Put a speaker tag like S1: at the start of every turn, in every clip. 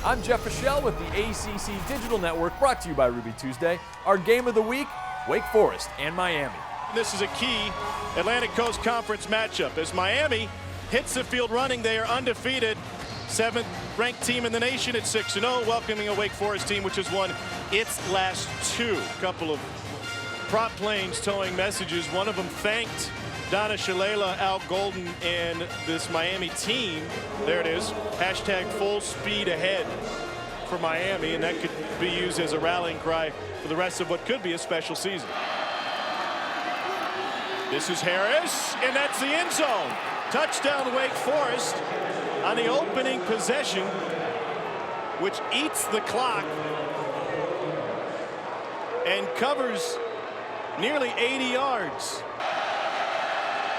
S1: I'm Jeff Fischel with the ACC Digital Network, brought to you by Ruby Tuesday. Our game of the week, Wake Forest and Miami.
S2: This is a key Atlantic Coast Conference matchup. As Miami hits the field running, they are undefeated. 7th ranked team in the nation at 6-0, welcoming a Wake Forest team which has won its last 2. A couple of prop planes towing messages. One of them thanked Donna Shalala, Al Golden, and this Miami team. There it is. Hashtag full speed ahead for Miami, and that could be used as a rallying cry for the rest of what could be a special season. This is Harris, and that's the end zone. Touchdown Wake Forest on the opening possession, which eats the clock and covers nearly 80 yards.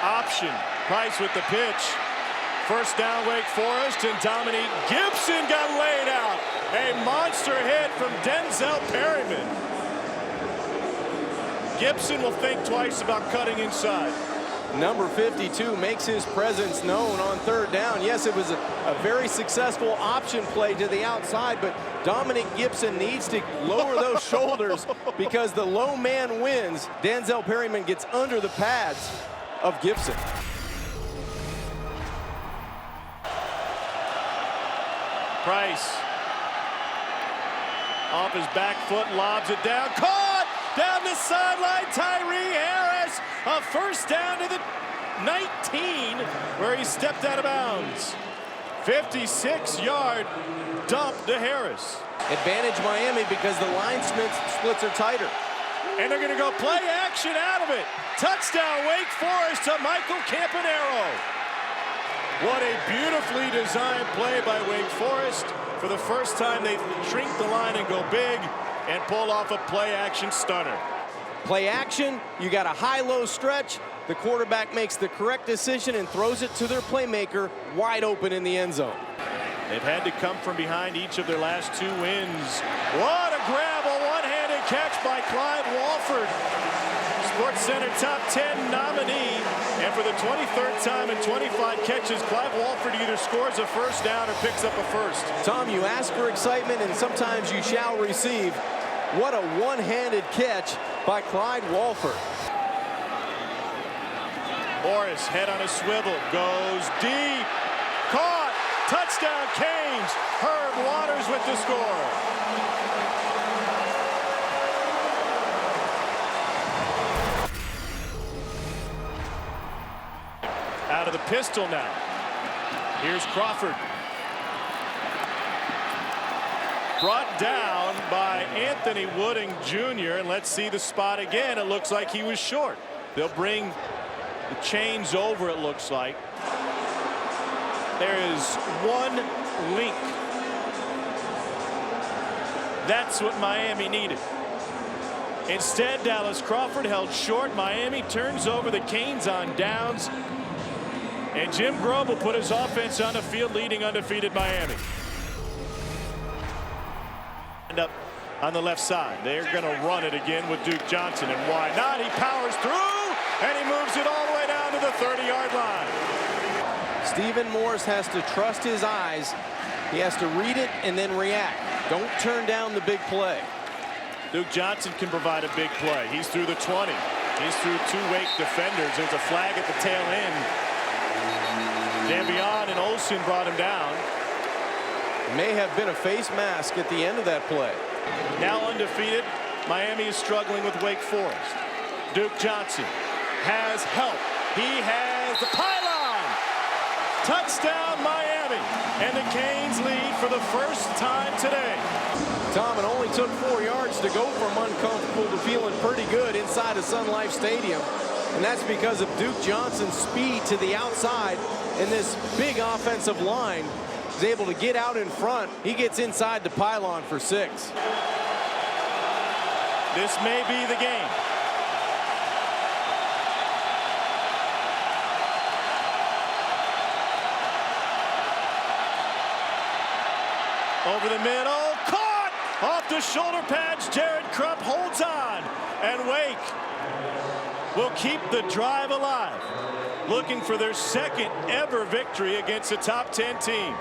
S2: Option. Price with the pitch. First down Wake Forest, and Dominique Gibson got laid out. A monster hit from Denzel Perryman. Gibson will think twice about cutting inside.
S3: Number 52 makes his presence known on third down. Yes, it was a very successful option play to the outside, but Dominic Gibson needs to lower those shoulders because the low man wins. Denzel Perryman gets under the pads of Gibson.
S2: Price off his back foot, lobs it down, caught down the sideline. Tyree Harris, a first down to the 19 where he stepped out of bounds. 56-yard dump to Harris.
S3: Advantage Miami because the line splits are tighter.
S2: And they're going to go play action out of it. Touchdown Wake Forest to Michael Campanaro. What a beautifully designed play by Wake Forest. For the first time, they shrink the line and go big and pull off a play action stunner.
S3: Play action, you got a high-low stretch. The quarterback makes the correct decision and throws it to their playmaker wide open in the end zone.
S2: They've had to come from behind each of their last 2 wins. What a grab, a one-handed catch by Clyde Walford. SportsCenter top 10 nominee. And for the 23rd time in 25 catches, Clyde Walford either scores a first down or picks up a first.
S3: Tom, you ask for excitement and sometimes you shall receive. What a one-handed catch by Clyde Walford.
S2: Morris, head on a swivel, goes deep. Caught. Touchdown Canes. Herb Waters with the score. Out of the pistol now. Here's Crawford. Brought down by Anthony Wooding Jr. And let's see the spot again. It looks like he was short. They'll bring the chains over, it looks like. There is one link. That's what Miami needed. Instead, Dallas Crawford held short. Miami turns over the Canes on downs. And Jim Grobe will put his offense on the field, leading undefeated Miami. And up on the left side. They're going to run it again with Duke Johnson. And why not? He powers through, and he moves it all the way down to the 30-yard line.
S3: Stephen Morris has to trust his eyes. He has to read it and then react. Don't turn down the big play.
S2: Duke Johnson can provide a big play. He's through the 20. He's through 2 Wake defenders. There's a flag at the tail end. Dambion and Olsen brought him down.
S3: May have been a face mask at the end of that play.
S2: Now undefeated, Miami is struggling with Wake Forest. Duke Johnson has help. He has the pylon. Touchdown Miami. And the Canes lead for the first time today.
S3: Tom, it only took 4 yards to go from uncomfortable to feeling pretty good inside of Sun Life Stadium. And that's because of Duke Johnson's speed to the outside, and this big offensive line is able to get out in front. He gets inside the pylon for 6.
S2: This may be the game. Over the middle, caught off the shoulder pads. Jared Krupp holds on, and Wake will keep the drive alive, looking for their second ever victory against a top 10 team.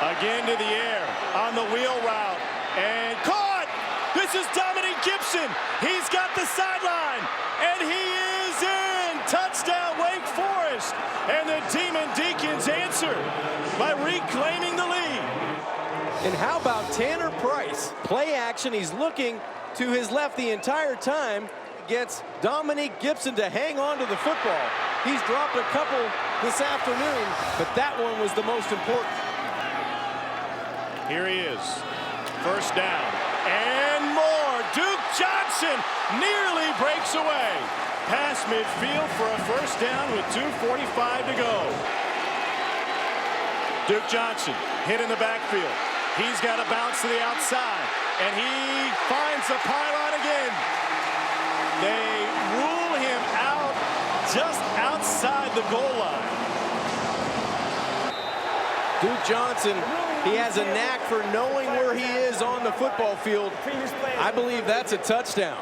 S2: Again to the air on the wheel route. And caught! This is Dominic Gibson. He's got the sideline. And he is in! Touchdown, Wake Forest. And the Demon Deacons answer by reclaiming the lead.
S3: And how about Tanner Price? Play action. He's looking to his left the entire time. Gets Dominic Gibson to hang on to the football. He's dropped a couple this afternoon, but that one was the most important.
S2: Here he is. First down. And more. Duke Johnson nearly breaks away. Past midfield for a first down with 2:45 to go. Duke Johnson hit in the backfield. He's got to bounce to the outside. And he finds the pylon again. They rule him out just outside the goal line.
S3: Duke Johnson, he has a knack for knowing where he is on the football field. I believe that's a touchdown.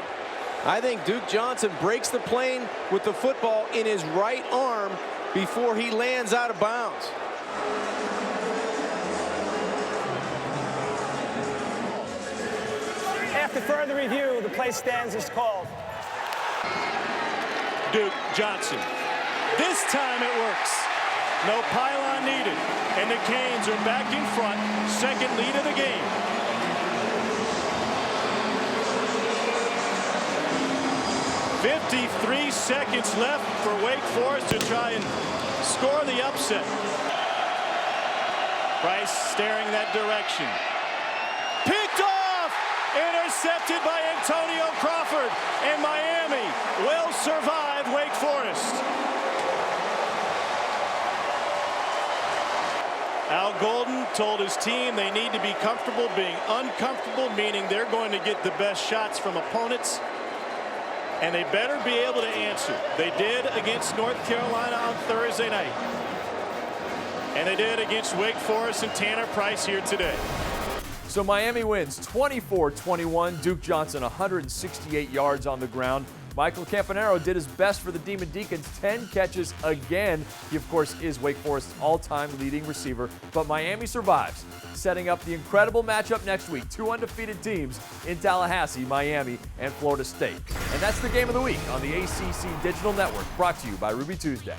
S3: I think Duke Johnson breaks the plane with the football in his right arm before he lands out of bounds.
S4: After further review, the play stands as called.
S2: Duke Johnson. This time it works. No pylon needed. And the Canes are back in front. Second lead of the game. .53 seconds left for Wake Forest to try and score the upset. Price staring that direction. Picked off! Intercepted by Antonio Crawford. And Miami will survive Wake Forest. Al Golden told his team they need to be comfortable being uncomfortable, meaning they're going to get the best shots from opponents. And they better be able to answer. They did against North Carolina on Thursday night. And they did against Wake Forest and Tanner Price here today.
S1: So Miami wins 24-21. Duke Johnson 168 yards on the ground. Michael Campanaro did his best for the Demon Deacons, 10 catches again. He, of course, is Wake Forest's all-time leading receiver. But Miami survives, setting up the incredible matchup next week. Two undefeated teams in Tallahassee, Miami, and Florida State. And that's the game of the week on the ACC Digital Network, brought to you by Ruby Tuesday.